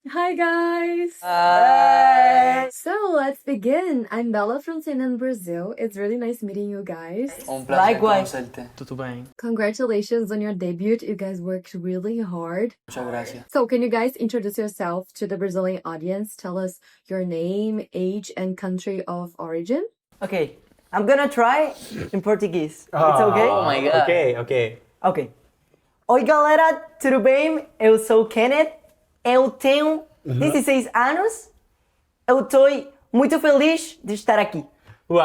Hi guys! Hey. So let's begin. I'm Bella from Sinan, Brazil. It's really nice meeting you guys. Prazer Likewise. conocerte. Tudo bem. Congratulations on your debut. You guys worked really hard. Muchas gracias. So can you guys introduce yourself to the Brazilian audience? Tell us your name, age, and country of origin. Okay, I'm gonna try in Portuguese. It's okay? Oh my god. Ok. Ok. Oi, galera, tudo bem? Eu sou o Kenneth. Eu tenho 16 anos. Eu tô muito feliz de estar aqui. Wow!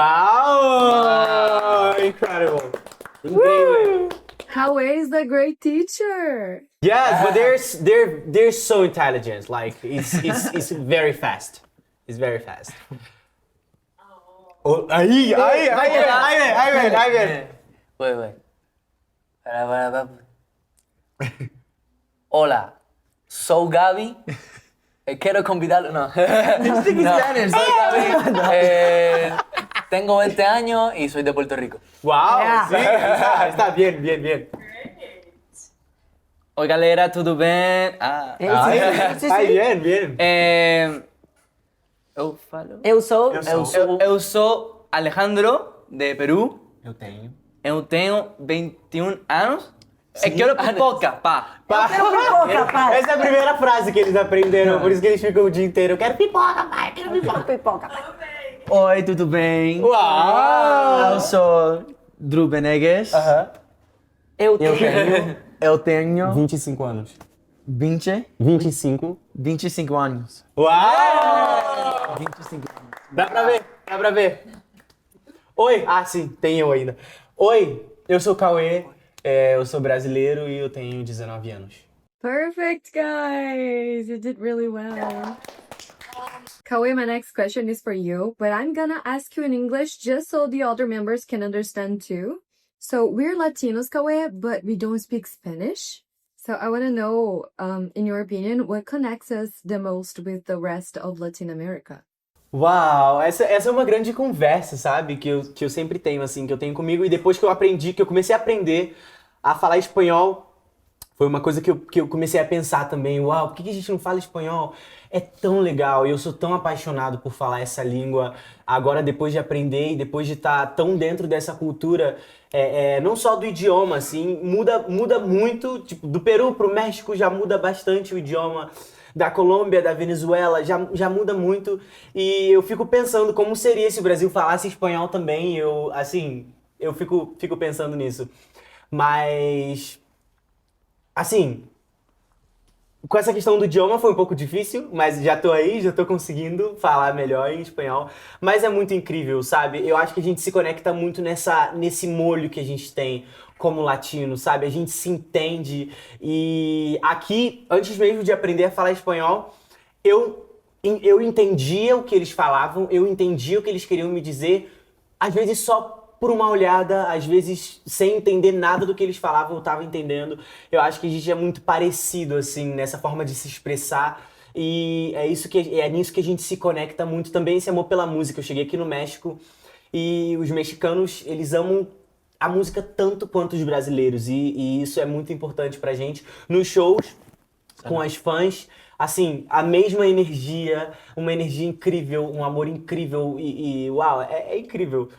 Incredible. Incredible. How is the great teacher? Yes, but they're so intelligent. Like it's very fast. It's very fast. Oh, ahí ven. Wait. Para. Hola, soy Gaby. Quiero convidarlo. No. Speak Spanish. Soy Gaby. Tengo 20 años y soy de Puerto Rico. Wow, Yeah. sí, está bien. Oi, galera, tudo bem? Sim. Bien. Eu falo. Eu sou. Eu sou Alejandro, de Peru. Eu tenho. Eu tenho 21 anos. Quero pipoca, pá. Quero pipoca, pai. Essa é a primeira frase que eles aprenderam, por isso que eles ficam o dia inteiro. Eu quero pipoca, pai. Pipoca, pai. Oi, tudo bem? Uau! Eu sou Drew Benegues. Eu tenho. Eu tenho 25 anos. 25. 25 anos. Uau! 25 anos. Dá pra ver. Oi, sim, tem eu ainda. Oi, eu sou o Cauê, eu sou brasileiro e eu tenho 19 anos. Perfect, guys! You did really well. Kawe, my next question is for you, but I'm gonna ask you in English just so the other members can understand too. So we're Latinos, Kawe, but we don't speak Spanish. So I want to know, in your opinion, what connects us the most with the rest of Latin America? Uau, essa é uma grande conversa, sabe? Que eu sempre tenho, assim, que eu tenho comigo. E depois que eu comecei a aprender a falar espanhol, foi uma coisa que eu comecei a pensar também. Uau, por que a gente não fala espanhol? É tão legal e eu sou tão apaixonado por falar essa língua. Agora, depois de aprender e depois de estar tão dentro dessa cultura, não só do idioma, assim, muda muito. Tipo, do Peru pro México já muda bastante o idioma. Da Colômbia, da Venezuela, já muda muito. E eu fico pensando como seria se o Brasil falasse espanhol também. Eu fico pensando nisso. Mas, assim, com essa questão do idioma foi um pouco difícil, mas já tô aí, já tô conseguindo falar melhor em espanhol. Mas é muito incrível, sabe? Eu acho que a gente se conecta muito nesse molho que a gente tem como latino, sabe? A gente se entende. E aqui, antes mesmo de aprender a falar espanhol, eu entendia o que eles falavam, eu entendia o que eles queriam me dizer, às vezes só por uma olhada, às vezes sem entender nada do que eles falavam, eu tava entendendo. Eu acho que a gente é muito parecido, assim, nessa forma de se expressar. E é nisso que a gente se conecta muito também, esse amor pela música. Eu cheguei aqui no México e os mexicanos, eles amam a música tanto quanto os brasileiros. E isso é muito importante pra gente. Nos shows, com as fãs, assim, a mesma energia, uma energia incrível, um amor incrível e uau, é incrível.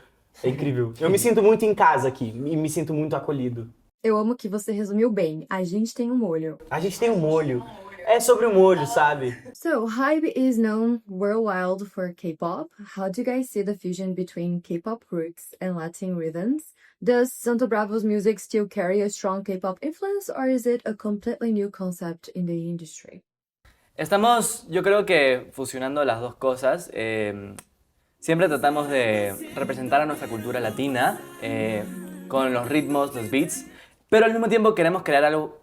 É incrível. Eu me sinto muito em casa aqui e me sinto muito acolhido. Eu amo que você resumiu bem. A gente tem um molho. A gente tem um molho. É sobre o molho, sabe? So, Hybe is known worldwide for K-pop. How do you guys see the fusion between K-pop roots and Latin rhythms? Does Santo Bravo's music still carry a strong K-pop influence, or is it a completely new concept in the industry? Estamos, yo creo que fusionando las dos cosas. Siempre tratamos de representar a nuestra cultura latina con los ritmos, los beats, pero al mismo tiempo queremos crear algo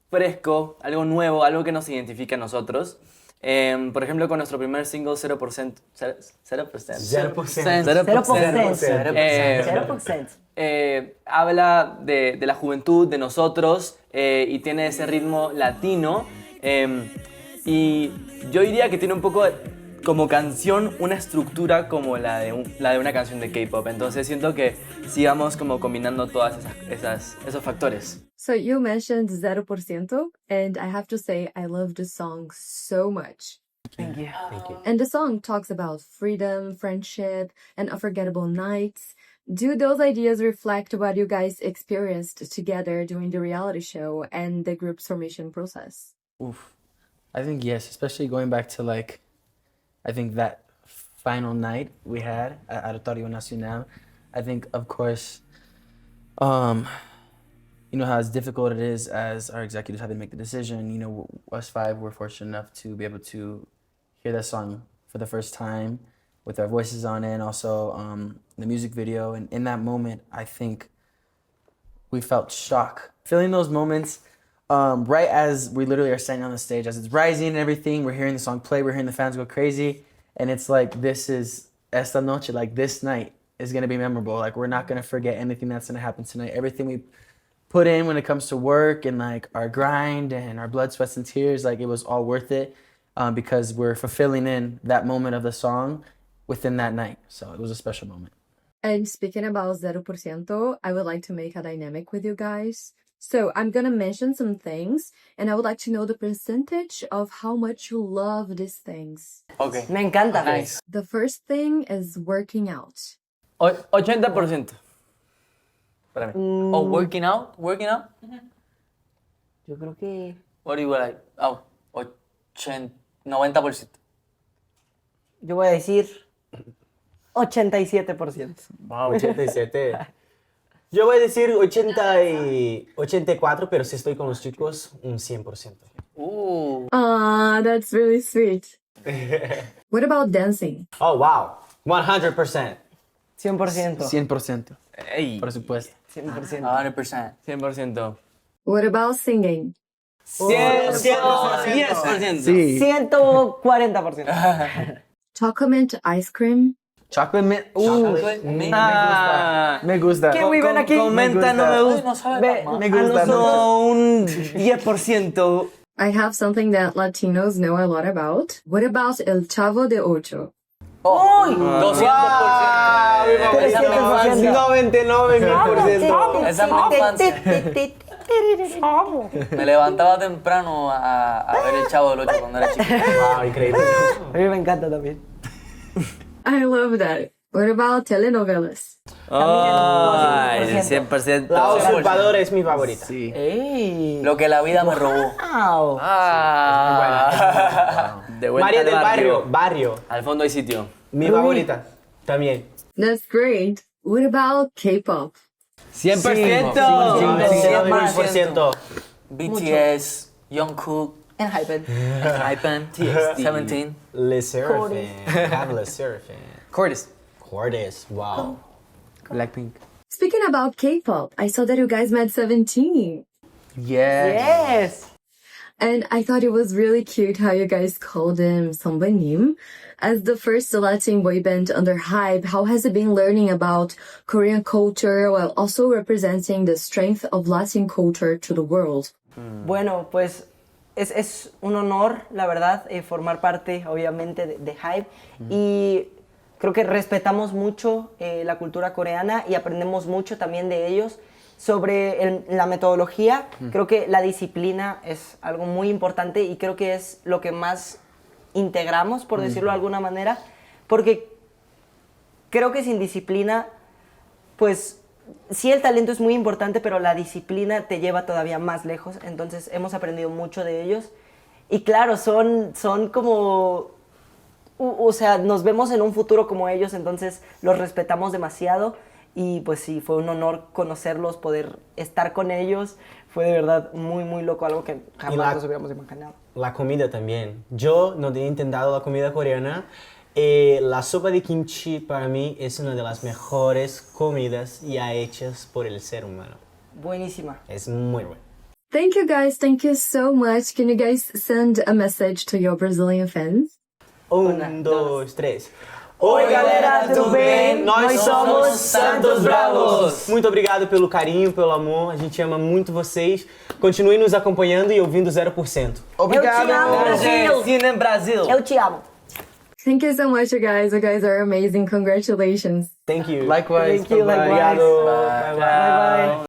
fresco, algo nuevo, algo que nos identifique a nosotros. Por ejemplo, con nuestro primer single 0%, 0%, habla de la juventud, de nosotros, y tiene ese ritmo latino. Y yo diría que tiene un poco como canción una estructura como la de una canción de K-pop. Entonces siento que sigamos como combinando todas esos factores. So you mentioned 0%, and I have to say I love the song so much. Thank you. Thank you. And the song talks about freedom, friendship, and unforgettable nights. Do those ideas reflect what you guys experienced together during the reality show and the group's formation process? Oof. I think yes, especially going back to like, I think that final night we had at Auditorio Nacional. I think, of course, you know how as difficult it is as our executives have to make the decision. You know, us five were fortunate enough to be able to hear that song for the first time with our voices on it, and also the music video. And in that moment, I think we felt shock. Feeling those moments right as we literally are standing on the stage, as it's rising and everything, we're hearing the song play, we're hearing the fans go crazy, and it's like, this is esta noche, like this night is gonna be memorable. Like we're not gonna forget anything that's gonna happen tonight. Everything we put in when it comes to work and like our grind and our blood, sweats, and tears, like it was all worth it because we're fulfilling in that moment of the song within that night. So it was a special moment. And speaking about 0%, I would like to make a dynamic with you guys. So I'm gonna mention some things, and I would like to know the percentage of how much you love these things. Ok. Me encanta. Nice. The first thing is working out. 80%. Espérame. Oh, working out? Working out? Yo creo que... What do you like? Oh, 90%. Yo voy a decir 87%. Wow. 87. Yo voy a decir 84, pero si estoy con los chicos, un 100%. Ah, that's really sweet. What about dancing? Oh, wow. 100%. 100%. 100%. Ey. Por supuesto. 100%. 100%. 100%. What about singing? 110%. Sí. 140%. Chocolate ice cream? Chocolate mint. Me gusta. Qué muy bien aquí. Comenta, no me gusta. No sabe Ve, tan mal. me gusta. No, un 10%. I have something that Latinos know a lot about. What about El Chavo de Ocho? Oh, 200%. Esa es mi infancia. 99%. Esa es mi infancia. Me levantaba temprano a ver el Chavo del Ocho cuando era chico. Wow, increíble. A mí me encanta también. I love that. What about telenovelas? Ay, 100%. La Usurpadora es mi favorita. Sí. ¡Ey! Lo que la vida me robó. Wow. De vuelta María al del Barrio. Al fondo hay sitio. Mi favorita. También. That's great. What about K-pop? 100%. 100%. BTS, Jungkook, En Hypen. Hypen, 17, Le Seraphim. Have Le Seraphim. Cordis. Cordis. Wow. Blackpink. Speaking about K-pop, I saw that you guys met 17. Yes. And I thought it was really cute how you guys called him Sonbanim. As the first Latin boy band under HYBE, how has it been learning about Korean culture while also representing the strength of Latin culture to the world? Bueno, pues es un honor, la verdad, formar parte, obviamente, de HYBE. Y creo que respetamos mucho la cultura coreana y aprendemos mucho también de ellos. Sobre la metodología, creo que la disciplina es algo muy importante y creo que es lo que más integramos, por decirlo de alguna manera, porque creo que sin disciplina, pues sí el talento es muy importante, pero la disciplina te lleva todavía más lejos, entonces hemos aprendido mucho de ellos y claro, son como, o sea, nos vemos en un futuro como ellos, entonces los respetamos demasiado. Y pues sí, fue un honor conocerlos, poder estar con ellos. Fue de verdad muy, muy loco, algo que jamás nos hubiéramos imaginado. La comida también. Yo no tenía intentado la comida coreana. La sopa de kimchi para mí es una de las mejores comidas ya hechas por el ser humano. Buenísima. Es muy bueno. Thank you guys. Thank you so much. Can you guys send a message to your Brazilian fans? 1, 2, 3. Oi, galera, tudo bem? Nós somos Santos Bravos. Muito obrigado pelo carinho, pelo amor. A gente ama muito vocês. Continuem nos acompanhando e ouvindo 0%. Eu te amo, Brasil! Cine Brasil. Eu te amo. Thank you so much, you guys. You guys are amazing. Congratulations. Thank you. Likewise. Thank you, likewise. Obrigado. Bye. Bye bye.